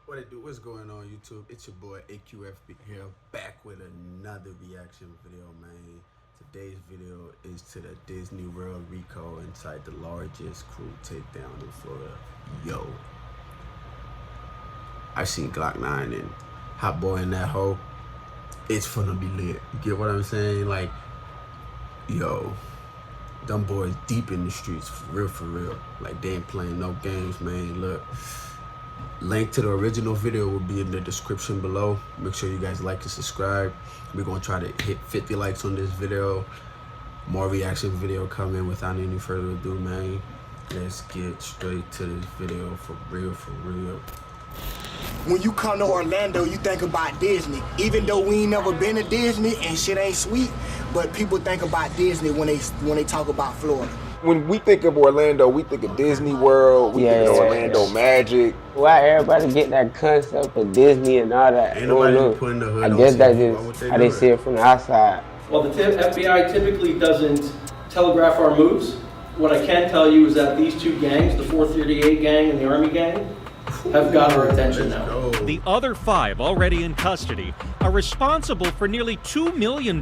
What it do? What's going on, YouTube? It's your boy AQFB here, back with another reaction video, man. Today's video is to the Disney World Rico inside the largest crew takedown in Florida. Yo, I seen Glock 9 and Hot Boy in that hole. It's finna be lit. You get what I'm saying? Like, yo, them boys deep in the streets, for real. Like, they ain't playing no games, man. Look. Link to the original video will be in the description below. Make sure you guys like and subscribe. We're gonna try to hit 50 likes on this video. More reaction video coming. Without any further ado, man, let's get straight to this video for real. When you come to Orlando, you think about Disney. Even though we ain't never been to Disney and shit ain't sweet, but people think about Disney when they talk about Florida. When we think of Orlando, we think of Disney World, we think of Orlando Magic. Why everybody get that concept of Disney and all that? Ain't nobody putting the hood on. I guess that's just how they see it from the outside. Well, the FBI typically doesn't telegraph our moves. What I can tell you is that these two gangs, the 438 gang and the Army gang, have got our attention now. The other 5 already in custody are responsible for nearly $2 million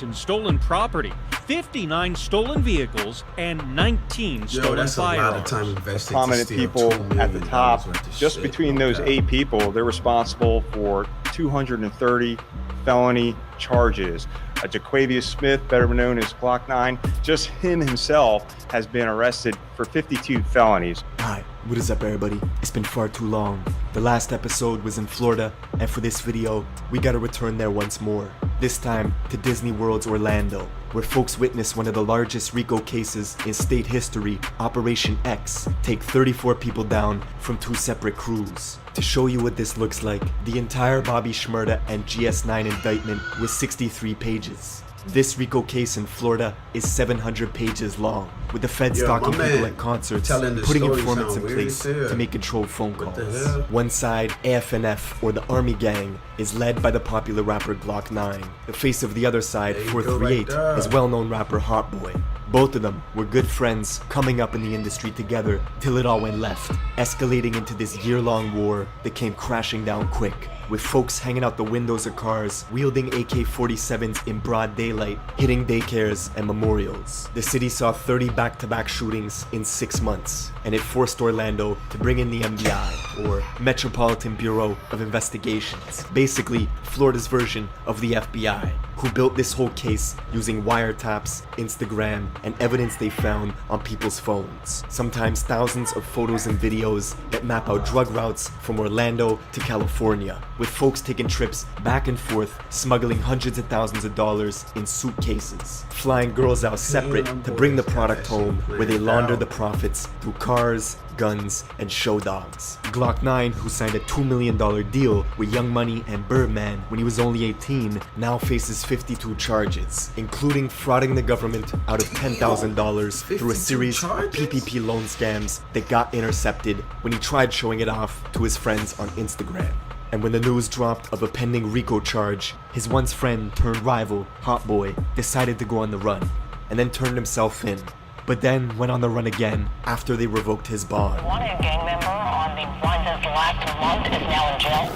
in stolen property, 59 stolen vehicles, and 19 stolen firearms. Prominent people at the top. Just between those 8 people, they're responsible for 230 felony charges. Jaquavius Smith, better known as Glock 9, just him himself has been arrested for 52 felonies. Hi, what is up everybody? It's been far too long. The last episode was in Florida, and for this video, we gotta return there once more. This time to Disney World's Orlando, where folks witnessed one of the largest Rico cases in state history, Operation X, take 34 people down from 2 separate crews. To show you what this looks like, the entire Bobby Shmurda and GS9 indictment was 63 pages. This Rico case in Florida is 700 pages long, with the feds stalking people at concerts and putting informants in place to make controlled phone calls. One side, AFNF, or the Army Gang, is led by the popular rapper Glock 9. The face of the other side, 438, is well-known rapper Hot Boy. Both of them were good friends coming up in the industry together till it all went left, escalating into this year-long war that came crashing down quick, with folks hanging out the windows of cars, wielding AK-47s in broad daylight, hitting daycares and memorials. The city saw 30 back-to-back shootings in 6 months, and it forced Orlando to bring in the MBI, or Metropolitan Bureau of Investigations, basically Florida's version of the FBI, who built this whole case using wiretaps, Instagram, and evidence they found on people's phones. Sometimes thousands of photos and videos that map out drug routes from Orlando to California, with folks taking trips back and forth, smuggling hundreds of thousands of dollars in suitcases, flying girls out separate to bring the product home, where they launder the profits through cars, guns, and show dogs. Glock 9, who signed a $2 million deal with Young Money and Birdman when he was only 18, now faces 52 charges, including frauding the government out of $10,000 through a series of PPP loan scams that got intercepted when he tried showing it off to his friends on Instagram. And when the news dropped of a pending Rico charge, his once friend turned rival, Hot Boy, decided to go on the run, and then turned himself in, but then went on the run again after they revoked his bond. One gang member on the wanted last month is now in jail.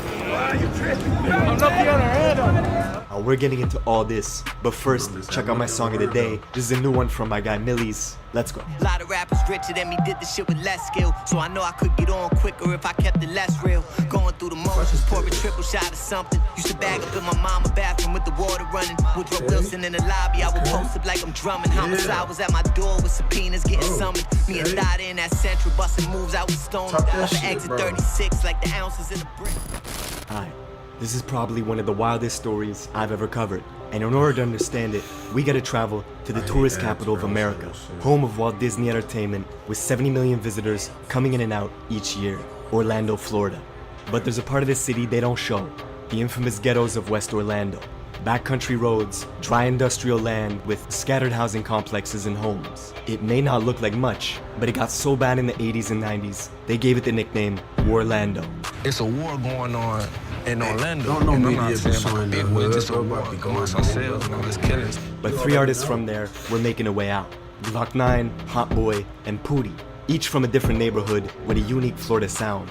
I'm not the other hand. We're getting into all this, but first, check out my song of the day. This is a new one from my guy Millies. Let's go. A lot of rappers richer than me did this shit with less skill, so I know I could get on quicker if I kept it less real. Going through the motions, pour a triple shot of something. Used to bag up in my mama's bathroom with the water running. Woodrow Wilson in the lobby, I would post up like I'm drumming. Homicide was at my door with subpoenas getting summoned. Me and Dada in that central, busting moves out with stone. Off the exit 36 like the ounces in a brick. Hi. This is probably one of the wildest stories I've ever covered, and in order to understand it, we gotta travel to the tourist capital of America, home of Walt Disney Entertainment, with 70 million visitors coming in and out each year, Orlando, Florida. But there's a part of the city they don't show, the infamous ghettos of West Orlando. Backcountry roads, dry industrial land with scattered housing complexes and homes. It may not look like much, but it got so bad in the 80s and 90s, they gave it the nickname Warlando. It's a war going on in Orlando. Don't know and I'm media not saying about a big war, just a war amongst ourselves and all this killing. But 3 artists from there were making a way out. Glock 9, Hot Boy, and Pootie, each from a different neighborhood with a unique Florida sound.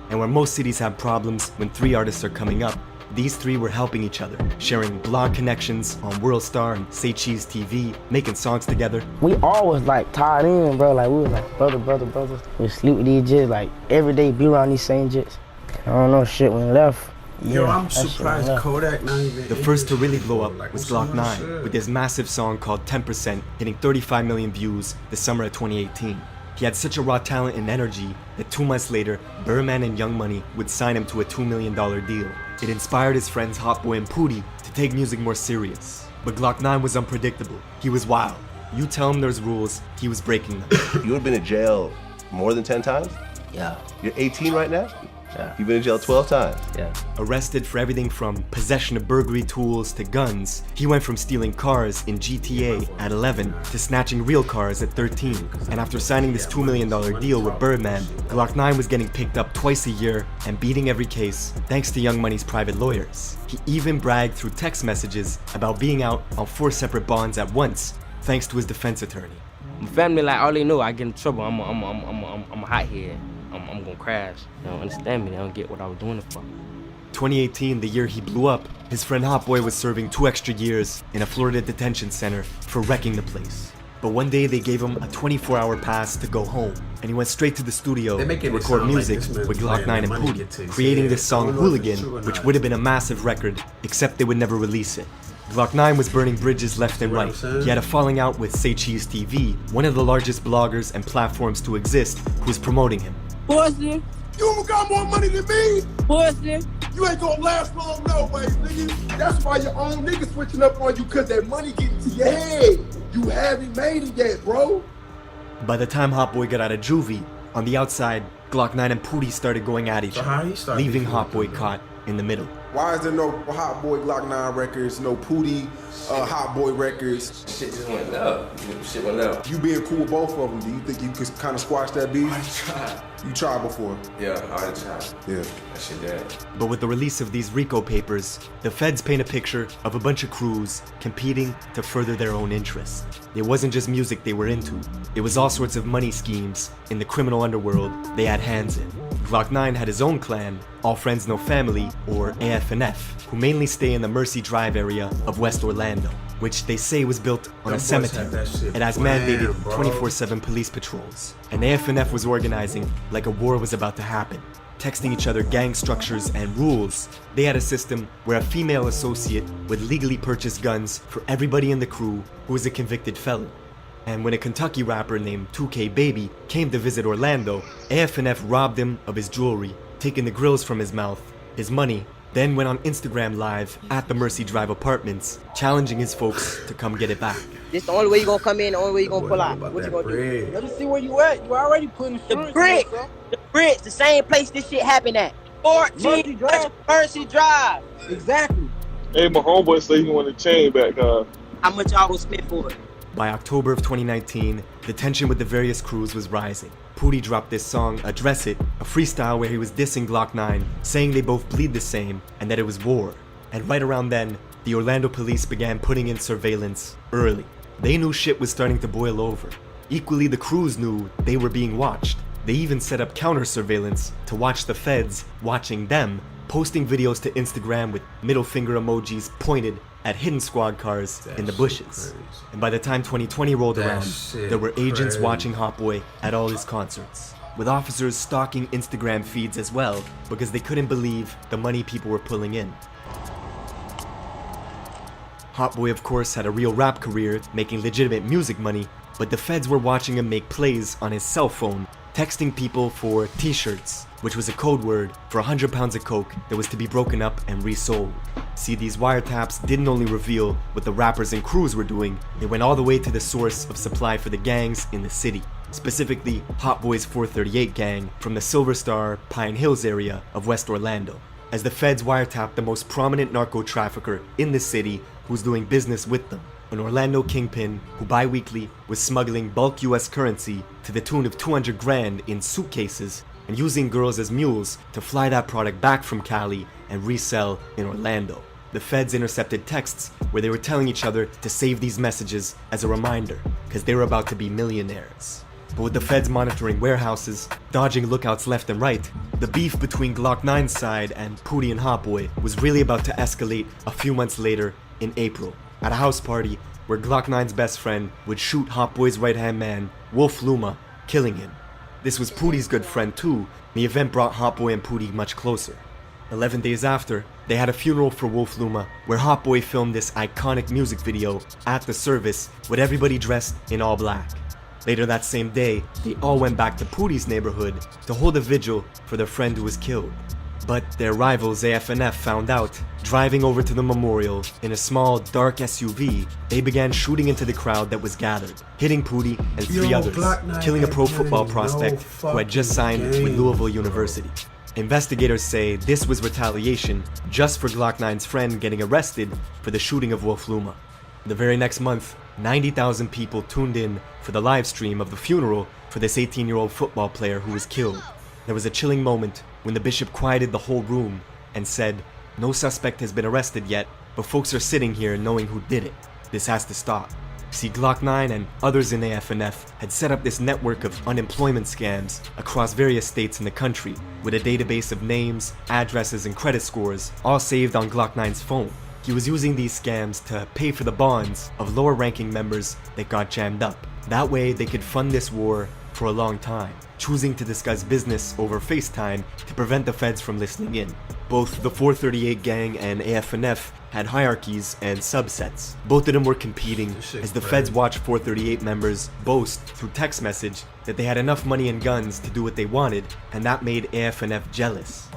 And where most cities have problems when 3 artists are coming up, these 3 were helping each other, sharing blog connections on WorldStar and Say Cheese TV, making songs together. We always like tied in, bro. Like we was like brother. We sleep with these jits, like every day be around these same jits. I don't know, shit went left. Yo, I'm surprised Kodak not even. The first to really blow up was Glock 9, with his massive song called 10%, hitting 35 million views the summer of 2018. He had such a raw talent and energy that 2 months later, Birdman and Young Money would sign him to a $2 million deal. It inspired his friends Hot Boy and Pootie to take music more serious. But Glock 9 was unpredictable. He was wild. You tell him there's rules, he was breaking them. You have been in jail more than 10 times? Yeah. You're 18 right now? Yeah. You've been in jail 12 times? Yeah. Arrested for everything from possession of burglary tools to guns, he went from stealing cars in GTA at 11 to snatching real cars at 13. And after signing this $2 million deal with Birdman, Glock 9 was getting picked up twice a year and beating every case thanks to Young Money's private lawyers. He even bragged through text messages about being out on 4 separate bonds at once, thanks to his defense attorney. My family, like, all they know, I get in trouble. I'm a hothead. I'm gonna crash. They don't understand me. They don't get what I was doing it for. 2018, the year he blew up, his friend Hot Boy was serving 2 extra years in a Florida detention center for wrecking the place. But one day they gave him a 24-hour pass to go home, and he went straight to the studio to record music with Glock 9 and Pootie, creating this song Hooligan, which would have been a massive record, except they would never release it. Glock 9 was burning bridges left and right. He had a falling out with Say Cheese TV, one of the largest bloggers and platforms to exist, who was promoting him. Pussy, you got more money than me. Pussy, you ain't gonna last long no way, nigga. That's why your own niggas switching up on you, cause that money getting to your head. You haven't made it yet, bro. By the time Hot Boy got out of juvie, on the outside, Glock 9 and Pootie started going at each other, leaving Hot Boy caught in the middle. Why is there no Hot Boy Glock 9 records, no Pootie Hot Boy records? Shit just went up. Shit went up. You being cool with both of them, do you think you could kind of squash that beef? I tried. You tried before? Yeah, I already tried. Yeah. That shit dead. But with the release of these Rico papers, the feds paint a picture of a bunch of crews competing to further their own interests. It wasn't just music they were into. It was all sorts of money schemes in the criminal underworld they had hands in. Glock 9 had his own clan, All Friends No Family, or AF&F, who mainly stay in the Mercy Drive area of West Orlando, which they say was built on a cemetery. It has mandated 24/7 police patrols. And AF&F was organizing like a war was about to happen, texting each other gang structures and rules. They had a system where a female associate would legally purchase guns for everybody in the crew who was a convicted felon. And when a Kentucky rapper named 2K Baby came to visit Orlando, AF&F robbed him of his jewelry, taking the grills from his mouth, his money, then went on Instagram Live at the Mercy Drive apartments, challenging his folks to come get it back. This the only way you gonna come in, the only way you gonna pull out. What you gonna do? Let me see where you at. You already putting insurance. The bricks, the same place this shit happened at. 14 Mercy Drive. Exactly. Hey, my homeboy said he wanted the chain back. How much y'all gonna spend for it? By October of 2019, the tension with the various crews was rising. Pootie dropped this song, Address It, a freestyle where he was dissing Glock 9, saying they both bleed the same and that it was war. And right around then, the Orlando police began putting in surveillance early. They knew shit was starting to boil over. Equally, the crews knew they were being watched. They even set up counter surveillance to watch the feds watching them, posting videos to Instagram with middle finger emojis pointed at hidden squad cars in the bushes. And by the time 2020 rolled around, there were agents watching Hot Boy at all his concerts, with officers stalking Instagram feeds as well because they couldn't believe the money people were pulling in. Hot Boy, of course, had a real rap career, making legitimate music money, but the feds were watching him make plays on his cell phone, texting people for t-shirts, which was a code word for 100 pounds of coke that was to be broken up and resold. See, these wiretaps didn't only reveal what the rappers and crews were doing, they went all the way to the source of supply for the gangs in the city, specifically Hot Boy's 438 gang from the Silver Star, Pine Hills area of West Orlando, as the feds wiretapped the most prominent narco trafficker in the city who was doing business with them, an Orlando kingpin who bi-weekly was smuggling bulk US currency to the tune of 200 grand in suitcases and using girls as mules to fly that product back from Cali and resell in Orlando. The feds intercepted texts where they were telling each other to save these messages as a reminder, because they were about to be millionaires. But with the feds monitoring warehouses, dodging lookouts left and right, the beef between Glock 9's side and Pootie and Hot Boy was really about to escalate a few months later in April, at a house party where Glock 9's best friend would shoot Hot Boy's right-hand man, Wolf Luma, killing him. This was Pootie's good friend too, and the event brought Hot Boy and Pootie much closer. 11 days after, they had a funeral for Wolf Luma, where Hot Boy filmed this iconic music video at the service with everybody dressed in all black. Later that same day, they all went back to Pootie's neighborhood to hold a vigil for their friend who was killed. But their rivals AFNF found out. Driving over to the memorial in a small, dark SUV, they began shooting into the crowd that was gathered, hitting Pootie and three others, killing a pro football prospect who had just signed with Louisville University. Investigators say this was retaliation just for Glock 9's friend getting arrested for the shooting of Wolf Luma. The very next month, 90,000 people tuned in for the live stream of the funeral for this 18-year-old football player who was killed. There was a chilling moment when the bishop quieted the whole room and said, "No suspect has been arrested yet, but folks are sitting here knowing who did it. This has to stop." See, Glock 9 and others in AFNF had set up this network of unemployment scams across various states in the country, with a database of names, addresses, and credit scores, all saved on Glock 9's phone. He was using these scams to pay for the bonds of lower-ranking members that got jammed up. That way, they could fund this war for a long time, choosing to discuss business over FaceTime to prevent the feds from listening in. Both the 438 gang and AFNF had hierarchies and subsets. Both of them were competing as the feds watched 438 members boast through text message that they had enough money and guns to do what they wanted, and that made AFNF jealous.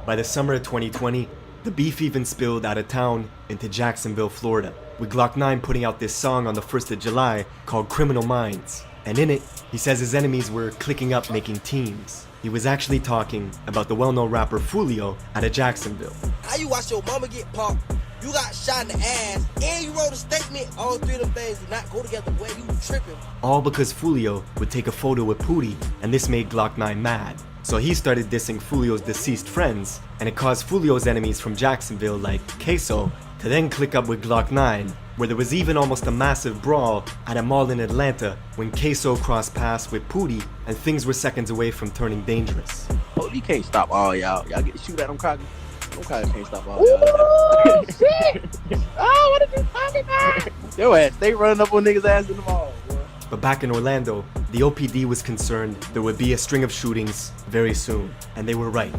By the summer of 2020, the beef even spilled out of town into Jacksonville, Florida, with Glock 9 putting out this song on the 1st of July called Criminal Minds. And in it, he says his enemies were clicking up making teams. He was actually talking about the well-known rapper Foolio out of Jacksonville. How you watch your mama get popped, you got shot in the ass, and you wrote a statement? All three of them things do not go together. Where you tripping? All because Foolio would take a photo with Pootie, and this made Glock 9 mad. So he started dissing Foolio's deceased friends, and it caused Foolio's enemies from Jacksonville like Queso to then click up with Glock 9, where there was even almost a massive brawl at a mall in Atlanta when Queso crossed paths with Pootie and things were seconds away from turning dangerous. Oh, you can't stop all y'all. Y'all get to shoot at them cocky. Them cocky can't stop all y'all. Ooh, shit! Oh, what did you call me, man? Yo ass, they running up on niggas' ass in the mall, boy. But back in Orlando, the OPD was concerned there would be a string of shootings very soon, and they were right.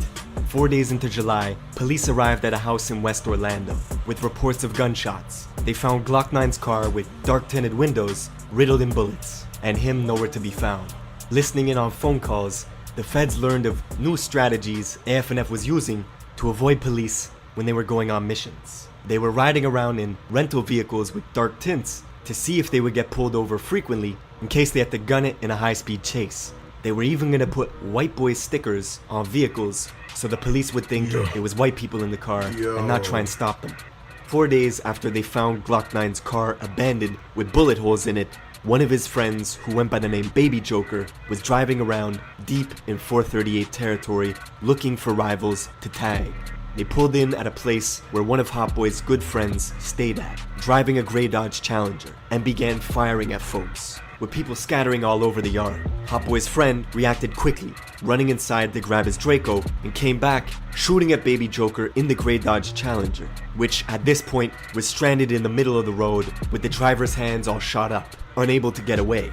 4 days into July, police arrived at a house in West Orlando with reports of gunshots. They found Glock 9's car with dark-tinted windows riddled in bullets, and him nowhere to be found. Listening in on phone calls, the feds learned of new strategies AFNF was using to avoid police when they were going on missions. They were riding around in rental vehicles with dark tints to see if they would get pulled over frequently in case they had to gun it in a high-speed chase. They were even going to put white boy stickers on vehicles so the police would think it was white people in the car and not try and stop them. 4 days after they found Glock 9's car abandoned with bullet holes in it, one of his friends, who went by the name Baby Joker, was driving around deep in 438 territory looking for rivals to tag. They pulled in at a place where one of Hot Boy's good friends stayed at, driving a gray Dodge Challenger, and began firing at folks, with people scattering all over the yard. Hot Boy's friend reacted quickly, running inside to grab his Draco, and came back, shooting at Baby Joker in the gray Dodge Challenger, which at this point was stranded in the middle of the road with the driver's hands all shot up, unable to get away.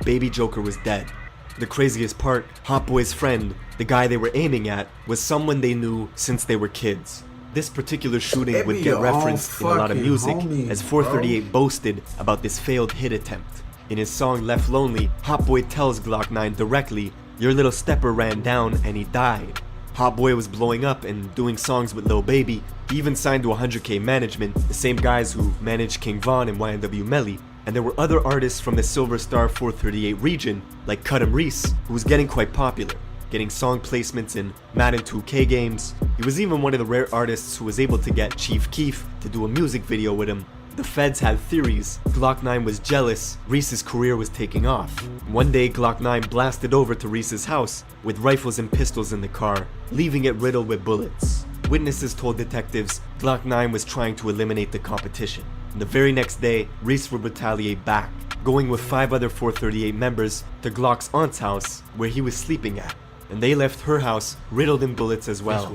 Baby Joker was dead. The craziest part, Hot Boy's friend, the guy they were aiming at, was someone they knew since they were kids. This particular shooting would get referenced in a lot of music, as 438 boasted about this failed hit attempt. In his song Left Lonely, Hot Boy tells Glock 9 directly, "Your little stepper ran down and he died." Hot Boy was blowing up and doing songs with Lil Baby. He even signed to 100K Management, the same guys who managed King Von and YNW Melly. And there were other artists from the Silver Star 438 region, like Cudham Reese, who was getting quite popular, getting song placements in Madden 2K games. He was even one of the rare artists who was able to get Chief Keef to do a music video with him. The feds had theories. Glock 9 was jealous Reese's career was taking off. One day, Glock 9 blasted over to Reese's house with rifles and pistols in the car, leaving it riddled with bullets. Witnesses told detectives Glock 9 was trying to eliminate the competition. The very next day, Reese would retaliate back, going with 5 other 438 members to Glock's aunt's house where he was sleeping at. And they left her house riddled in bullets as well.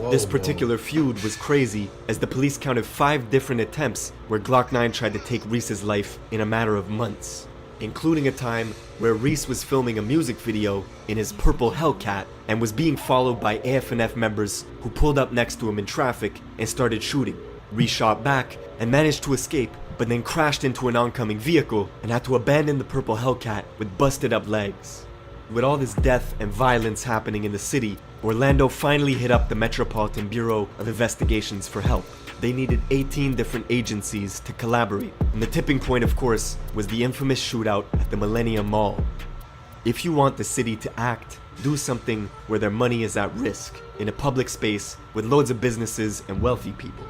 This particular feud was crazy, as the police counted 5 different attempts where Glock 9 tried to take Reese's life in a matter of months, including a time where Reese was filming a music video in his purple Hellcat and was being followed by AF&F members who pulled up next to him in traffic and started shooting. Reese shot back and managed to escape, but then crashed into an oncoming vehicle and had to abandon the purple Hellcat with busted up legs. With all this death and violence happening in the city, Orlando finally hit up the Metropolitan Bureau of Investigations for help. They needed 18 different agencies to collaborate, and the tipping point, of course, was the infamous shootout at the Millennium Mall. If you want the city to act, do something where their money is at risk, in a public space with loads of businesses and wealthy people.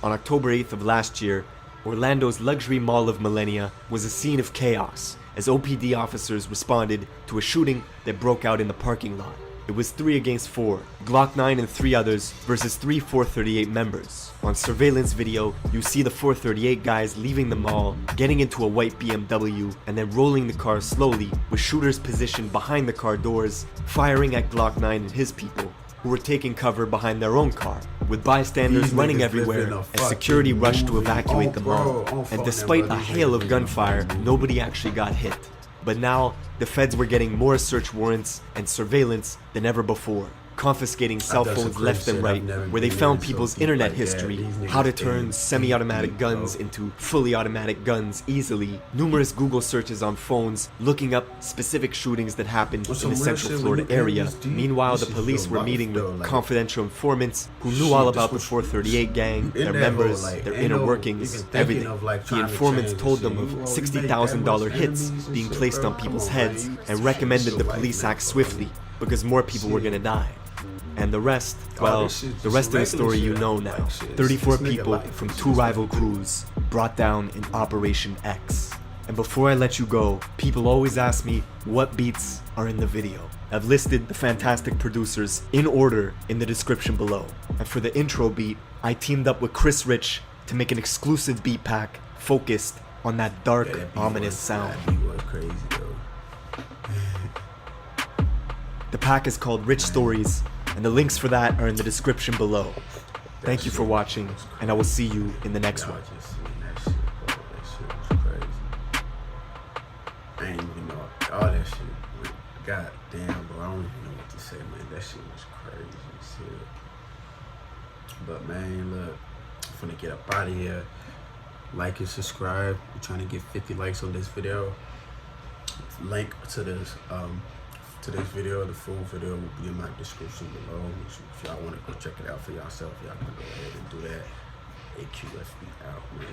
On October 8th of last year, Orlando's luxury mall of Millennia was a scene of chaos as OPD officers responded to a shooting that broke out in the parking lot. It was 3 against 4, Glock 9 and 3 others versus 3 438 members. On surveillance video, you see the 438 guys leaving the mall, getting into a white BMW, and then rolling the car slowly, with shooters positioned behind the car doors, firing at Glock 9 and his people, who were taking cover behind their own car, with bystanders running everywhere as security rushed to evacuate the mall. And despite a hail of gunfire, nobody actually got hit. But now, the feds were getting more search warrants and surveillance than ever before, confiscating cell phones left and right, where they found people's internet history, how to turn semi-automatic guns into fully automatic guns easily, numerous Google searches on phones, looking up specific shootings that happened in the Central Florida area. Meanwhile, the police were meeting with confidential informants who knew all about the 438 gang, their members, their inner workings, everything. The informants told them of $60,000 hits being placed on people's heads and recommended the police act swiftly because more people were gonna die. And the rest, well, the rest of the story you know now. 34 people from 2 rival crews brought down in Operation X. And before I let you go, people always ask me what beats are in the video. I've listed the fantastic producers in order in the description below. And for the intro beat, I teamed up with Chris Rich to make an exclusive beat pack focused on that dark, ominous sound. The pack is called Rich Stories, and the links for that are in the description below. Thank you for watching, and I will see you in the next one. I ain't even know all that shit. God damn, bro, I don't even know what to say, man. That shit was crazy shit. But man, look, I'm finna get up out of here. Like and subscribe. We're trying to get 50 likes on this video. Link to this video, the full video will be in my description below. If y'all want to go check it out for yourself, y'all can go ahead and do that. AQFB out, man.